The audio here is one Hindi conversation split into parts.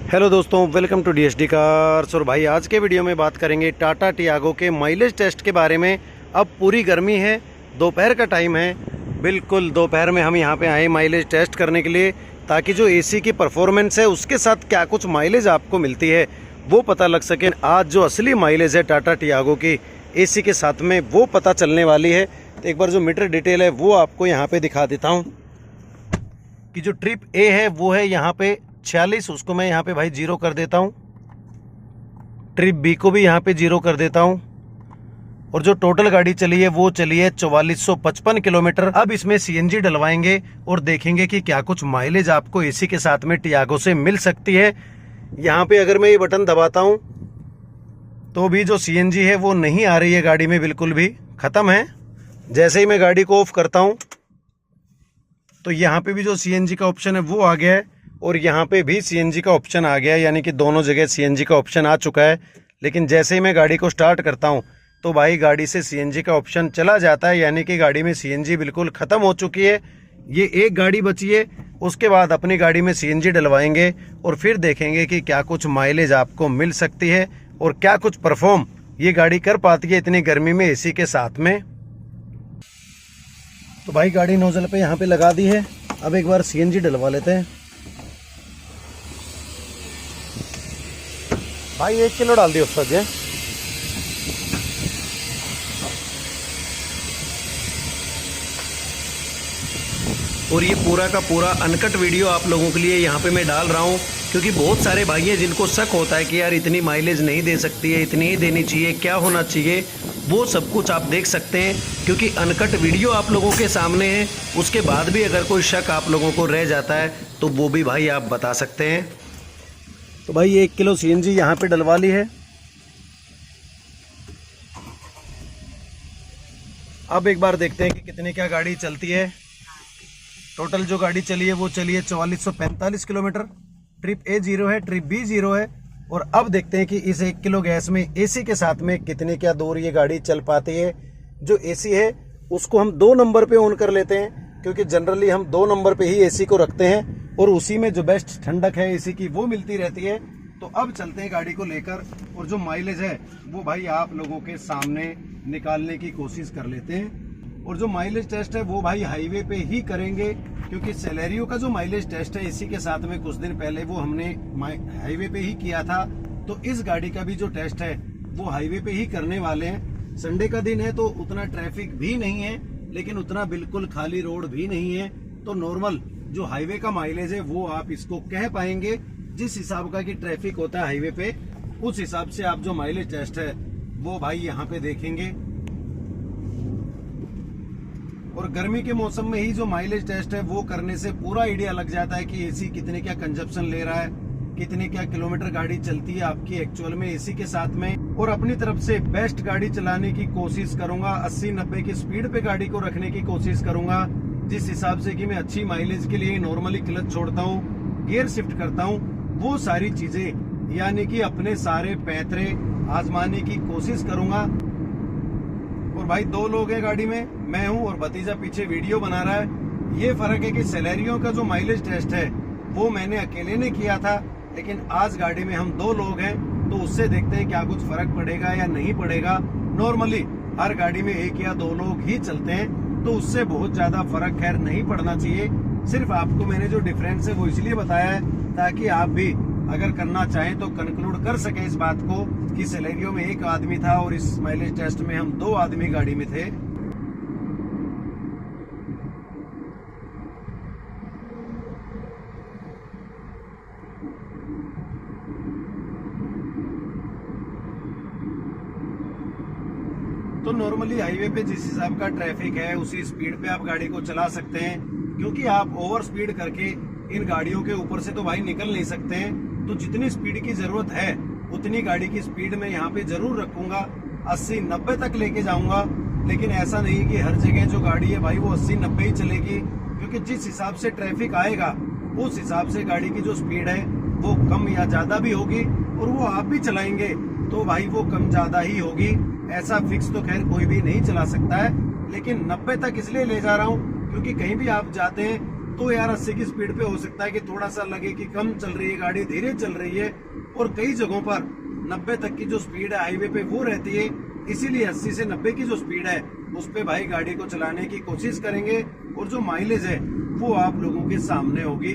हेलो दोस्तों, वेलकम टू डीएसडी कार्स। और भाई आज के वीडियो में बात करेंगे टाटा टियागो के माइलेज टेस्ट के बारे में। अब पूरी गर्मी है, दोपहर का टाइम है, बिल्कुल दोपहर में हम यहां पे आए माइलेज टेस्ट करने के लिए, ताकि जो एसी की परफॉर्मेंस है उसके साथ क्या कुछ माइलेज आपको मिलती है वो पता लग सके। आज जो असली माइलेज है टाटा टियागो की एसी के साथ में वो पता चलने वाली है। तो एक बार जो मीटर डिटेल है वो आपको यहाँ पे दिखा देता हूँ कि जो ट्रिप ए है वो है यहाँ पे 46, उसको मैं यहाँ पे भाई 0 कर देता हूँ। ट्रिप बी को भी यहाँ पे 0 कर देता हूँ। और जो टोटल गाड़ी चली है वो चली है 4455 किलोमीटर। अब इसमें सीएनजी डलवाएंगे और देखेंगे कि क्या कुछ माइलेज आपको एसी के साथ में टियागो से मिल सकती है। यहाँ पे अगर मैं ये बटन दबाता हूँ तो भी जो सीएनजी है वो नहीं आ रही है गाड़ी में, बिल्कुल भी खत्म है। जैसे ही मैं गाड़ी को ऑफ करता हूँ तो यहाँ पे भी जो सीएनजी का ऑप्शन है वो आ गया है और यहाँ पे भी सीएनजी का ऑप्शन आ गया है, यानी कि दोनों जगह सीएनजी का ऑप्शन आ चुका है। लेकिन जैसे ही मैं गाड़ी को स्टार्ट करता हूँ तो भाई गाड़ी से सीएनजी का ऑप्शन चला जाता है, यानी कि गाड़ी में सीएनजी बिल्कुल ख़त्म हो चुकी है। ये एक गाड़ी बची है, उसके बाद अपनी गाड़ी में सीएनजी डलवाएंगे और फिर देखेंगे कि क्या कुछ माइलेज आपको मिल सकती है और क्या कुछ परफॉर्म ये गाड़ी कर पाती है इतनी गर्मी में एसी के साथ में। तो भाई गाड़ी नोजल पे यहाँ पे लगा दी है। अब एक बार सीएनजी डलवा लेते हैं। भाई 1 किलो डाल दियो उसका जी। और ये पूरा का पूरा अनकट वीडियो आप लोगों के लिए यहाँ पे मैं डाल रहा हूँ, क्योंकि बहुत सारे भाई हैं जिनको शक होता है कि यार इतनी माइलेज नहीं दे सकती है, इतनी ही देनी चाहिए, क्या होना चाहिए। वो सब कुछ आप देख सकते हैं क्योंकि अनकट वीडियो आप लोगों के सामने है। उसके बाद भी अगर कोई शक आप लोगों को रह जाता है तो वो भी भाई आप बता सकते हैं। तो भाई 1 किलो सीएनजी यहाँ पे डलवा ली है। अब एक बार देखते हैं कि कितनी क्या गाड़ी चलती है। टोटल जो गाड़ी चली है वो चली है 4445 किलोमीटर। ट्रिप ए 0 है, ट्रिप बी 0 है। और अब देखते हैं कि इस 1 किलो गैस में एसी के साथ में कितनी क्या दूर ये गाड़ी चल पाती है। जो एसी है उसको हम 2 नंबर पे ऑन कर लेते हैं, क्योंकि जनरली हम 2 नंबर पे ही एसी को रखते हैं और उसी में जो बेस्ट ठंडक है एसी की वो मिलती रहती है। तो अब चलते हैं गाड़ी को लेकर और जो माइलेज है वो भाई आप लोगों के सामने निकालने की कोशिश कर लेते हैं। और जो माइलेज टेस्ट है वो भाई हाईवे पे ही करेंगे, क्योंकि सेलेरियो का जो माइलेज टेस्ट है इसी के साथ में कुछ दिन पहले वो हमने हाईवे पे ही किया था। तो इस गाड़ी का भी जो टेस्ट है वो हाईवे पे ही करने वाले हैं। संडे का दिन है तो उतना ट्रैफिक भी नहीं है, लेकिन उतना बिल्कुल खाली रोड भी नहीं है। तो नॉर्मल जो हाईवे का माइलेज है वो आप इसको कह पाएंगे। जिस हिसाब का कि ट्रैफिक होता है हाईवे पे, उस हिसाब से आप जो माइलेज टेस्ट है वो भाई यहाँ पे देखेंगे। और गर्मी के मौसम में ही जो माइलेज टेस्ट है वो करने से पूरा आइडिया लग जाता है कि एसी कितने क्या कंजप्शन ले रहा है, कितने क्या किलोमीटर गाड़ी चलती है आपकी एक्चुअल में एसी के साथ में। और अपनी तरफ से बेस्ट गाड़ी चलाने की कोशिश करूंगा, 80-90 की स्पीड पे गाड़ी को रखने की कोशिश करूंगा, जिस हिसाब से कि मैं अच्छी माइलेज के लिए नॉर्मली क्लच छोड़ता हूँ, गियर शिफ्ट करता हूँ, वो सारी चीजें यानी कि अपने सारे पैतरे आजमाने की कोशिश करूंगा। और भाई 2 लोग हैं गाड़ी में, मैं हूं और भतीजा पीछे वीडियो बना रहा है। ये फर्क है कि सेलेरियो का जो माइलेज टेस्ट है वो मैंने अकेले ने किया था, लेकिन आज गाड़ी में हम 2 लोग हैं तो उससे देखते हैं क्या कुछ फर्क पड़ेगा या नहीं पड़ेगा। नॉर्मली हर गाड़ी में 1 या 2 लोग ही चलते हैं तो उससे बहुत ज्यादा फर्क खैर नहीं पड़ना चाहिए। सिर्फ आपको मैंने जो डिफरेंस है वो इसलिए बताया है ताकि आप भी अगर करना चाहें तो कंक्लूड कर सके इस बात को कि सेलेरियो में 1 आदमी था और इस माइलेज टेस्ट में हम 2 आदमी गाड़ी में थे। तो नॉर्मली हाईवे पे जिस हिसाब का ट्रैफिक है उसी स्पीड पे आप गाड़ी को चला सकते हैं, क्योंकि आप ओवर स्पीड करके इन गाड़ियों के ऊपर से तो भाई निकल नहीं सकते हैं। तो जितनी स्पीड की जरूरत है उतनी गाड़ी की स्पीड में यहाँ पे जरूर रखूंगा, 80-90 तक लेके जाऊंगा। लेकिन ऐसा नहीं कि हर जगह जो गाड़ी है भाई वो 80-90 ही चलेगी, क्योंकि जिस हिसाब से ट्रैफिक आएगा उस हिसाब से गाड़ी की जो स्पीड है वो कम या ज्यादा भी होगी। और वो आप भी चलाएंगे तो भाई वो कम ज्यादा ही होगी। ऐसा फिक्स तो खैर कोई भी नहीं चला सकता है, लेकिन 90 तक इसलिए ले जा रहा हूँ क्योंकि कहीं भी आप जाते हैं तो यार 80 की स्पीड पे हो सकता है कि थोड़ा सा लगे कि कम चल रही है गाड़ी, धीरे चल रही है, और कई जगहों पर 90 तक की जो स्पीड है हाईवे पे वो रहती है। इसीलिए 80 से 90 की जो स्पीड है उस पे भाई गाड़ी को चलाने की कोशिश करेंगे, और जो माइलेज है वो आप लोगों के सामने होगी।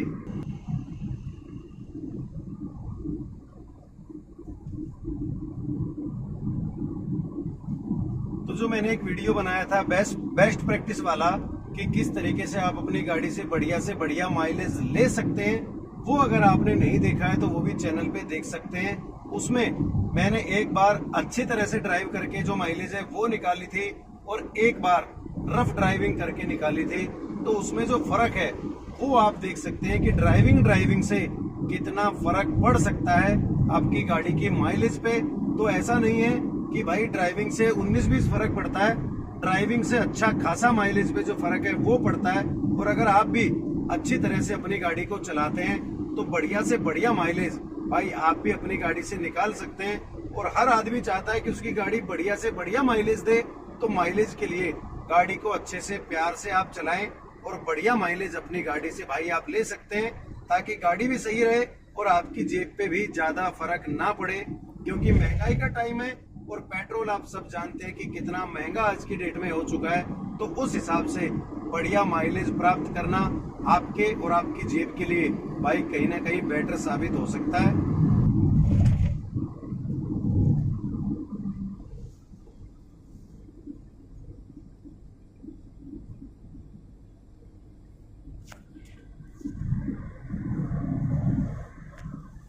तो जो मैंने एक वीडियो बनाया था बेस्ट प्रैक्टिस वाला कि किस तरीके से आप अपनी गाड़ी से बढ़िया माइलेज ले सकते हैं, वो अगर आपने नहीं देखा है तो वो भी चैनल पे देख सकते हैं। उसमें मैंने एक बार अच्छी तरह से ड्राइव करके जो माइलेज है वो निकाली थी, और एक बार रफ ड्राइविंग करके निकाली थी। तो उसमें जो फर्क है वो आप देख सकते हैं कि ड्राइविंग से कितना फर्क पड़ सकता है आपकी गाड़ी की माइलेज पे। तो ऐसा नहीं है कि भाई ड्राइविंग से 19-20 फर्क पड़ता है, ड्राइविंग से अच्छा खासा माइलेज पे जो फर्क है वो पड़ता है। और अगर आप भी अच्छी तरह से अपनी गाड़ी को चलाते हैं तो बढ़िया से बढ़िया माइलेज भाई आप भी अपनी गाड़ी से निकाल सकते हैं। और हर आदमी चाहता है कि उसकी गाड़ी बढ़िया से बढ़िया माइलेज दे। तो माइलेज के लिए गाड़ी को अच्छे से प्यार से आप चलाएं, और बढ़िया माइलेज अपनी गाड़ी से भाई आप ले सकते हैं, ताकि गाड़ी भी सही रहे और आपकी जेब पे भी ज्यादा फर्क ना पड़े। क्योंकि महंगाई का टाइम है, और पेट्रोल आप सब जानते हैं कि कितना महंगा आज की डेट में हो चुका है। तो उस हिसाब से बढ़िया माइलेज प्राप्त करना आपके और आपकी जेब के लिए भाई कहीं ना कहीं बेटर साबित हो सकता है।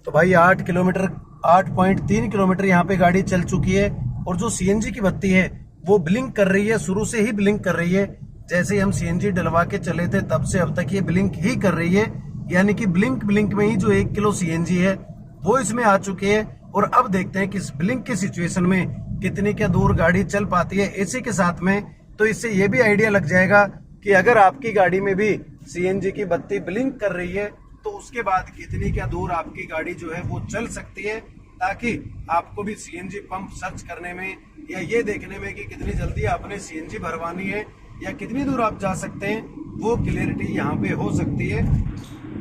तो भाई 8.3 किलोमीटर यहाँ पे गाड़ी चल चुकी है, और जो सीएनजी की बत्ती है वो ब्लिंक कर रही है, शुरू से ही ब्लिंक कर रही है। जैसे हम सीएनजी डलवा के चले थे तब से अब तक ये ब्लिंक ही कर रही है, यानी कि ब्लिंक में ही जो 1 किलो सीएनजी है वो इसमें आ चुकी है। और अब देखते हैं कि इस ब्लिंक की सिचुएशन में कितनी क्या दूर गाड़ी चल पाती है एसी के साथ में। तो इससे ये भी आइडिया लग जाएगा कि अगर आपकी गाड़ी में भी सीएनजी की बत्ती ब्लिंक कर रही है तो उसके बाद कितनी क्या दूर आपकी गाड़ी जो है वो चल सकती है, ताकि आपको भी सीएनजी पंप सर्च करने में या ये देखने में कि कितनी जल्दी आपने सीएनजी भरवानी है या कितनी दूर आप जा सकते हैं, वो क्लियरिटी यहाँ पे हो सकती है।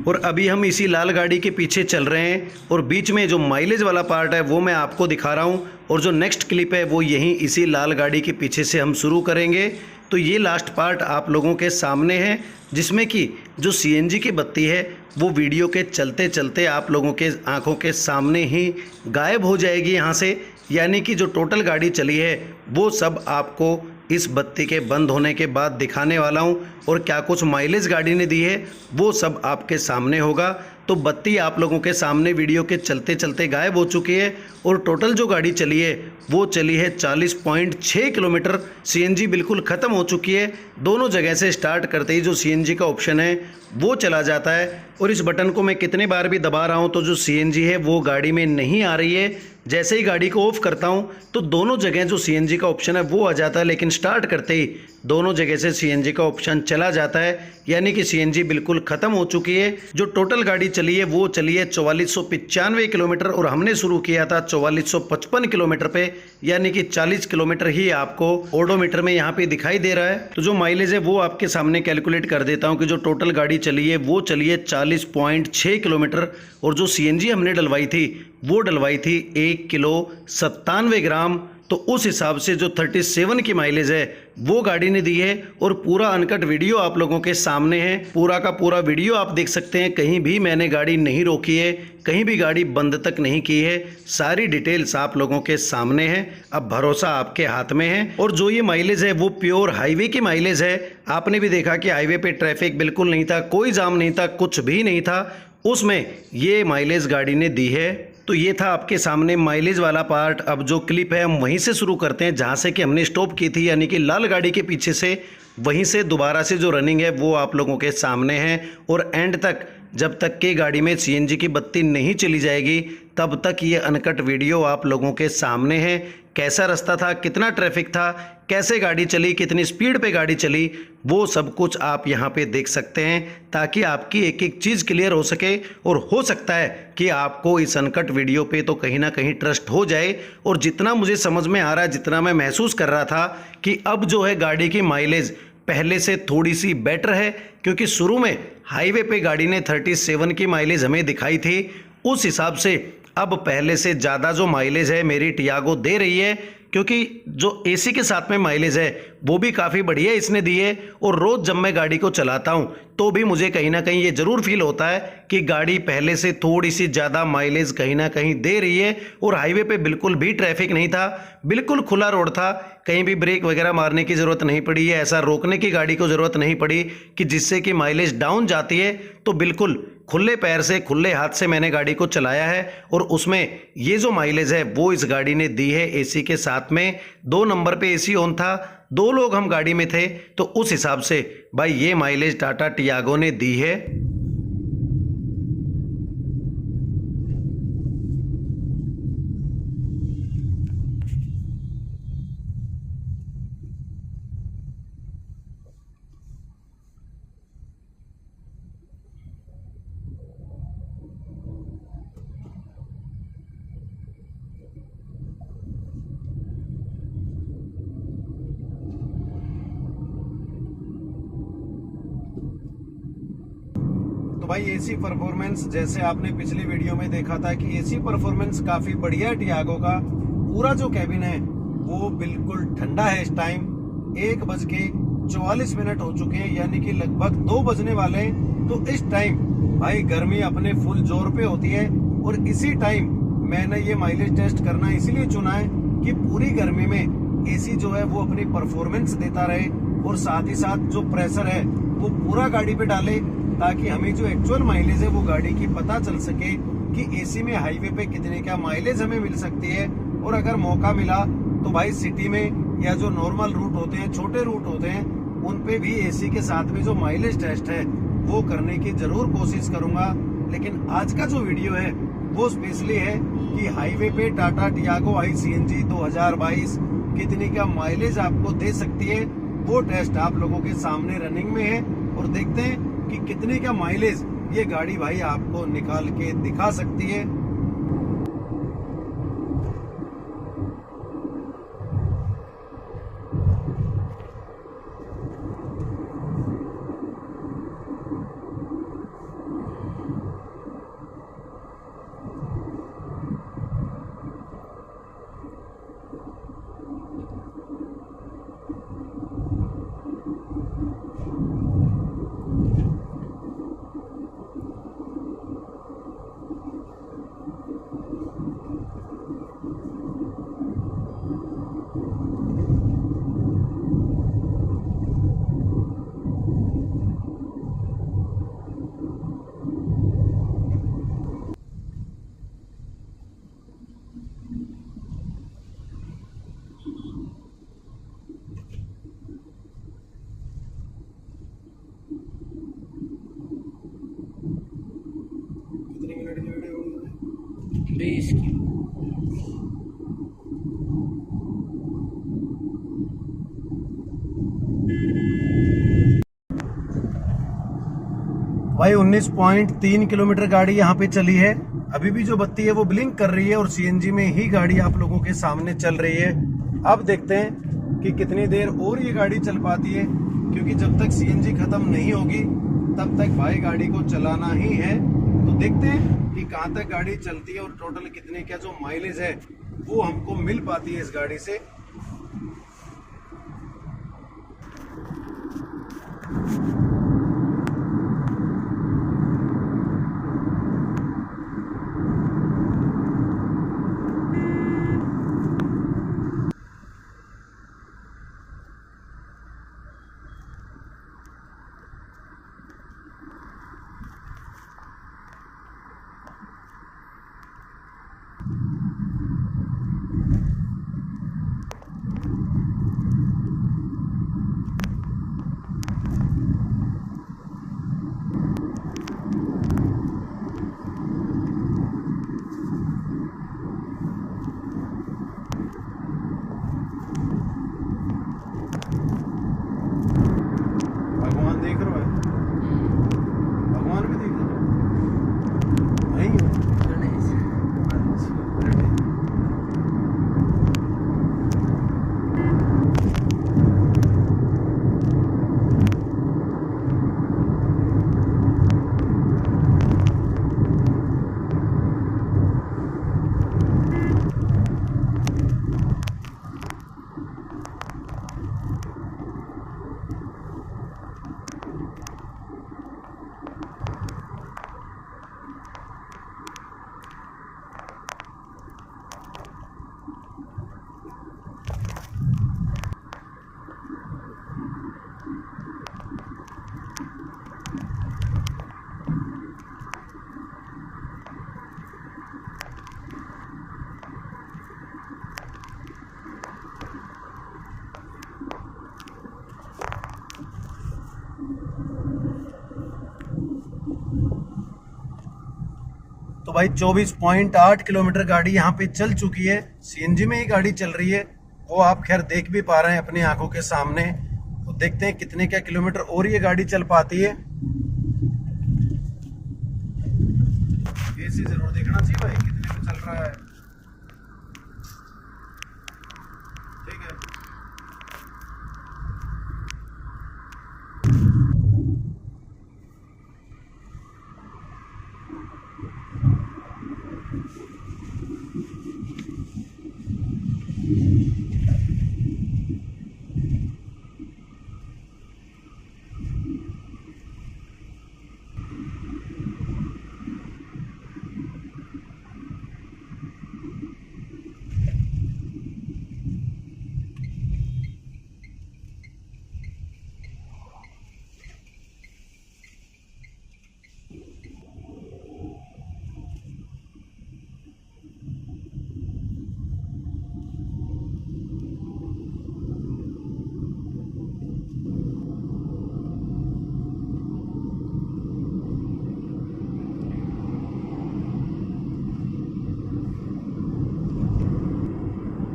और अभी हम इसी लाल गाड़ी के पीछे चल रहे हैं, और बीच में जो माइलेज वाला पार्ट है वो मैं आपको दिखा रहा हूँ, और जो नेक्स्ट क्लिप है वो यहीं इसी लाल गाड़ी के पीछे से हम शुरू करेंगे। तो ये लास्ट पार्ट आप लोगों के सामने है, जिसमें कि जो सीएनजी की बत्ती है वो वीडियो के चलते चलते आप लोगों के आंखों के सामने ही गायब हो जाएगी यहाँ से। यानी कि जो टोटल गाड़ी चली है वो सब आपको इस बत्ती के बंद होने के बाद दिखाने वाला हूँ, और क्या कुछ माइलेज गाड़ी ने दी है वो सब आपके सामने होगा। तो बत्ती आप लोगों के सामने वीडियो के चलते चलते गायब हो चुकी है, और टोटल जो गाड़ी चली है वो चली है 40.6 किलोमीटर। सीएनजी बिल्कुल ख़त्म हो चुकी है। दोनों जगह से स्टार्ट करते ही जो सीएनजी का ऑप्शन है वो चला जाता है, और इस बटन को मैं कितने बार भी दबा रहा हूँ तो जो सीएनजी है वो गाड़ी में नहीं आ रही है। जैसे ही गाड़ी को ऑफ करता हूँ तो दोनों जगह जो सीएनजी का ऑप्शन है वो आ जाता है, लेकिन स्टार्ट करते ही दोनों जगह से सीएनजी का ऑप्शन चला जाता है, यानी कि सीएनजी बिल्कुल ख़त्म हो चुकी है। जो टोटल गाड़ी चली है वो चली है 4495 किलोमीटर, और हमने शुरू किया था 4455 किलोमीटर पे, यानी कि 40 किलोमीटर ही आपको ओडोमीटर में यहाँ पे दिखाई दे रहा है। तो जो माइलेज है वो आपके सामने कैलकुलेट कर देता हूँ कि जो टोटल गाड़ी चली है वो चली है 40.6 किलोमीटर, और जो सीएनजी हमने डलवाई थी वो डलवाई थी 1 किलो 97 ग्राम। तो उस हिसाब से जो 37 की माइलेज है वो गाड़ी ने दी है, और पूरा अनकट वीडियो आप लोगों के सामने है। पूरा का पूरा वीडियो आप देख सकते हैं, कहीं भी मैंने गाड़ी नहीं रोकी है, कहीं भी गाड़ी बंद तक नहीं की है, सारी डिटेल्स आप लोगों के सामने है। अब भरोसा आपके हाथ में है। और जो ये माइलेज है वो प्योर हाईवे की माइलेज है। आपने भी देखा कि हाईवे पे ट्रैफिक बिल्कुल नहीं था, कोई जाम नहीं था, कुछ भी नहीं था, उसमें ये माइलेज गाड़ी ने दी है। तो ये था आपके सामने माइलेज वाला पार्ट। अब जो क्लिप है हम वहीं से शुरू करते हैं जहाँ से कि हमने स्टॉप की थी, यानी कि लाल गाड़ी के पीछे से। वहीं से दोबारा से जो रनिंग है वो आप लोगों के सामने है, और एंड तक जब तक कि गाड़ी में सीएनजी की बत्ती नहीं चली जाएगी तब तक ये अनकट वीडियो आप लोगों के सामने है। कैसा रास्ता था, कितना ट्रैफिक था, कैसे गाड़ी चली, कितनी स्पीड पे गाड़ी चली, वो सब कुछ आप यहाँ पे देख सकते हैं, ताकि आपकी एक एक चीज़ क्लियर हो सके। और हो सकता है कि आपको इस अनकट वीडियो पे तो कहीं ना कहीं ट्रस्ट हो जाए। और जितना मुझे समझ में आ रहा है, जितना मैं महसूस कर रहा था कि अब जो है गाड़ी की माइलेज पहले से थोड़ी सी बेटर है, क्योंकि शुरू में हाईवे पे गाड़ी ने 37 की माइलेज हमें दिखाई थी। उस हिसाब से अब पहले से ज़्यादा जो माइलेज है मेरी टियागो दे रही है, क्योंकि जो एसी के साथ में माइलेज है वो भी काफ़ी बढ़िया इसने दी है। और रोज़ जब मैं गाड़ी को चलाता हूँ तो भी मुझे कहीं ना कहीं ये ज़रूर फील होता है कि गाड़ी पहले से थोड़ी सी ज़्यादा माइलेज कहीं ना कहीं दे रही है। और हाईवे पे बिल्कुल भी ट्रैफिक नहीं था, बिल्कुल खुला रोड था, कहीं भी ब्रेक वगैरह मारने की ज़रूरत नहीं पड़ी है, ऐसा रोकने की गाड़ी को ज़रूरत नहीं पड़ी कि जिससे कि माइलेज डाउन जाती है। तो बिल्कुल खुले पैर से खुले हाथ से मैंने गाड़ी को चलाया है और उसमें ये जो माइलेज है वो इस गाड़ी ने दी है एसी के साथ में। 2 नंबर पे एसी ऑन था, 2 लोग हम गाड़ी में थे, तो उस हिसाब से भाई ये माइलेज टाटा टियागो ने दी है। तो भाई एसी परफॉर्मेंस जैसे आपने पिछली वीडियो में देखा था कि एसी परफॉर्मेंस काफी बढ़िया है टियागो का। पूरा जो कैबिन है वो बिल्कुल ठंडा है। इस टाइम 1:44 हो चुके हैं, यानी कि लगभग 2 बजने वाले हैं। तो इस टाइम भाई गर्मी अपने फुल जोर पे होती है और इसी टाइम मैंने ये माइलेज टेस्ट करना इसलिए चुना है कि पूरी गर्मी में एसी जो है वो अपनी परफॉर्मेंस देता रहे और साथ ही साथ जो प्रेशर है वो पूरा गाड़ी पे डाले, ताकि हमें जो एक्चुअल माइलेज है वो गाड़ी की पता चल सके कि एसी में हाईवे पे कितने क्या माइलेज हमें मिल सकती है। और अगर मौका मिला तो भाई सिटी में या जो नॉर्मल रूट होते हैं, छोटे रूट होते हैं, उन पे भी एसी के साथ में जो माइलेज टेस्ट है वो करने की जरूर कोशिश करूंगा। लेकिन आज का जो वीडियो है वो स्पेशली है कि हाईवे पे टाटा टियागो ICNG 2022 कितनी क्या माइलेज आपको दे सकती है, वो टेस्ट आप लोगों के सामने रनिंग में है। और देखते हैं कि कितने का माइलेज ये गाड़ी भाई आपको निकाल के दिखा सकती है। कितने मिनट की वीडियो 20 की। भाई 19.3 किलोमीटर गाड़ी यहाँ पे चली है। अभी भी जो बत्ती है वो ब्लिंक कर रही है और सीएनजी में ही गाड़ी आप लोगों के सामने चल रही है। अब देखते हैं कि कितनी देर और ये गाड़ी चल पाती है, क्योंकि जब तक सीएनजी खत्म नहीं होगी तब तक भाई गाड़ी को चलाना ही है। तो देखते हैं कि कहाँ तक गाड़ी चलती है और टोटल कितने क्या जो माइलेज है वो हमको मिल पाती है इस गाड़ी से। भाई 24.8 किलोमीटर गाड़ी यहाँ पे चल चुकी है। सीएनजी में ही गाड़ी चल रही है, वो आप खैर देख भी पा रहे हैं अपनी आंखों के सामने। तो देखते हैं कितने क्या किलोमीटर और ये गाड़ी चल पाती है। एसी जरूर देखना चाहिए भाई कितने में चल रहा है। ठीक है,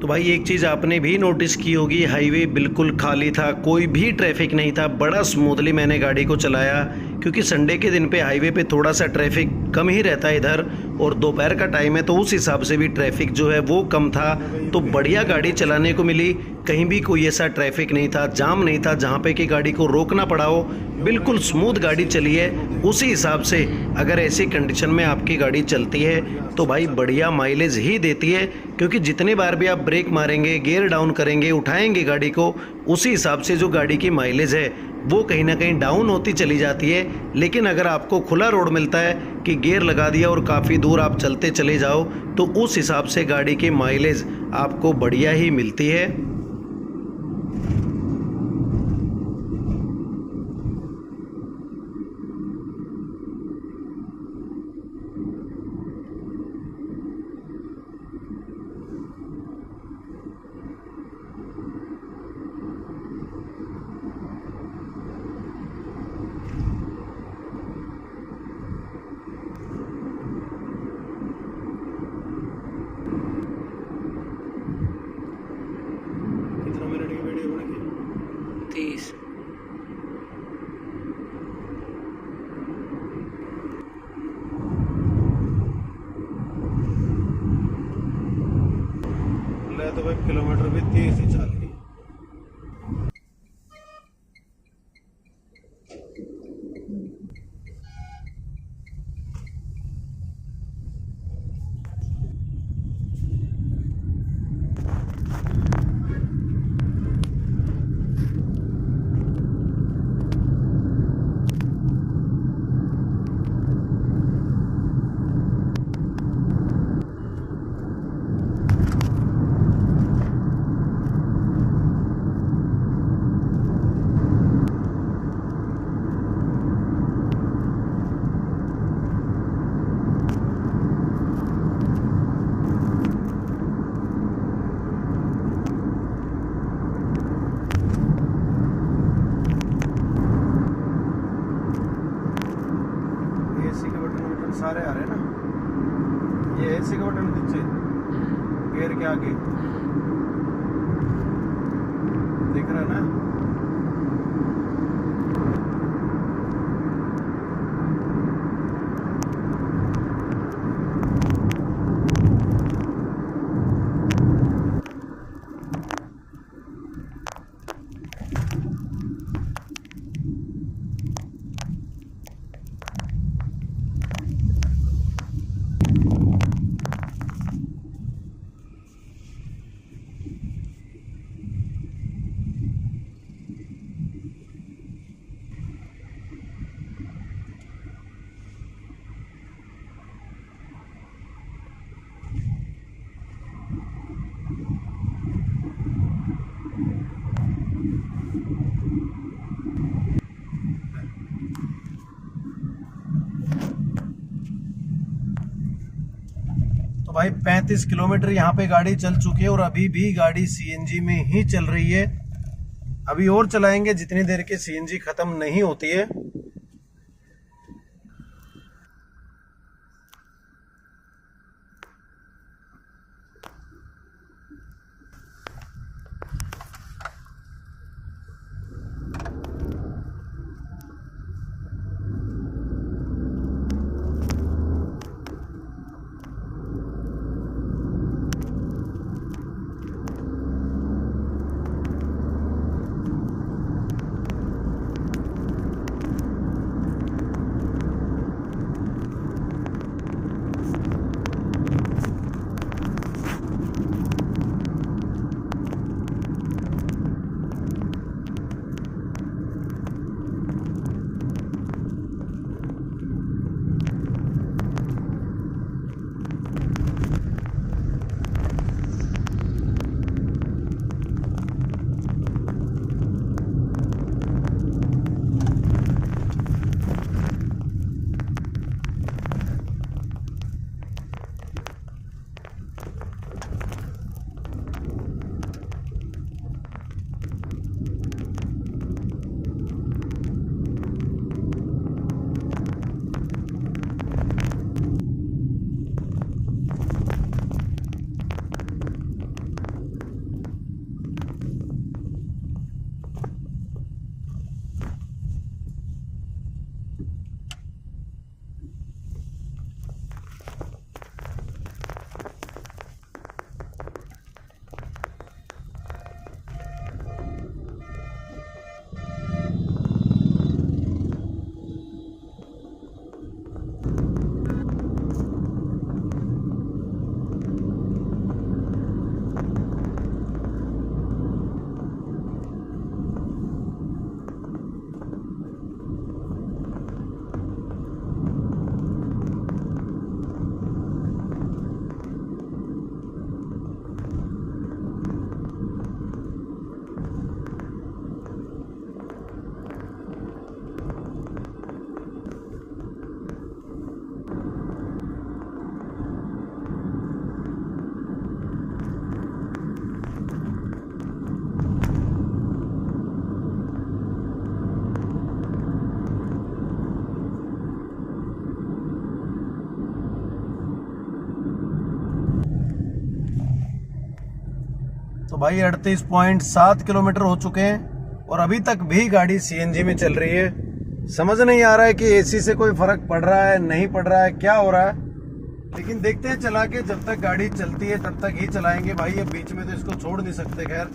तो भाई एक चीज़ आपने भी नोटिस की होगी, हाईवे बिल्कुल खाली था, कोई भी ट्रैफिक नहीं था। बड़ा स्मूथली मैंने गाड़ी को चलाया, क्योंकि संडे के दिन पे हाईवे पे थोड़ा सा ट्रैफिक कम ही रहता है इधर, और दोपहर का टाइम है तो उस हिसाब से भी ट्रैफिक जो है वो कम था। तो बढ़िया गाड़ी चलाने को मिली, कहीं भी कोई ऐसा ट्रैफिक नहीं था, जाम नहीं था जहाँ पे कि गाड़ी को रोकना पड़ा हो। बिल्कुल स्मूथ गाड़ी चली है। उसी हिसाब से अगर ऐसी कंडीशन में आपकी गाड़ी चलती है तो भाई बढ़िया माइलेज ही देती है, क्योंकि जितनी बार भी आप ब्रेक मारेंगे, गियर डाउन करेंगे, उठाएंगे गाड़ी को, उसी हिसाब से जो गाड़ी की माइलेज है वो कहीं ना कहीं डाउन होती चली जाती है। लेकिन अगर आपको खुला रोड मिलता है कि गियर लगा दिया और काफ़ी दूर आप चलते चले जाओ, तो उस हिसाब से गाड़ी की माइलेज आपको बढ़िया ही मिलती है। कितना मिनट की वीडियो बनेगी? 30। ले तो भाई किलोमीटर भी 30 ही चल रही। एसी के बटन सारे आ रहे हैं ना, ये एसी के बटन पीछे, गियर के आगे दिख रहा है ना। तो भाई 35 किलोमीटर यहाँ पे गाड़ी चल चुकी है और अभी भी गाड़ी सीएनजी में ही चल रही है। अभी और चलाएंगे जितनी देर के सीएनजी खत्म नहीं होती है। भाई 38.7 किलोमीटर हो चुके हैं और अभी तक भी गाड़ी सीएनजी में चल रही है। समझ नहीं आ रहा है कि एसी से कोई फर्क पड़ रहा है नहीं पड़ रहा है, क्या हो रहा है, लेकिन देखते हैं चला के। जब तक गाड़ी चलती है तब तक ही चलाएंगे भाई, अब बीच में तो इसको छोड़ नहीं सकते। खैर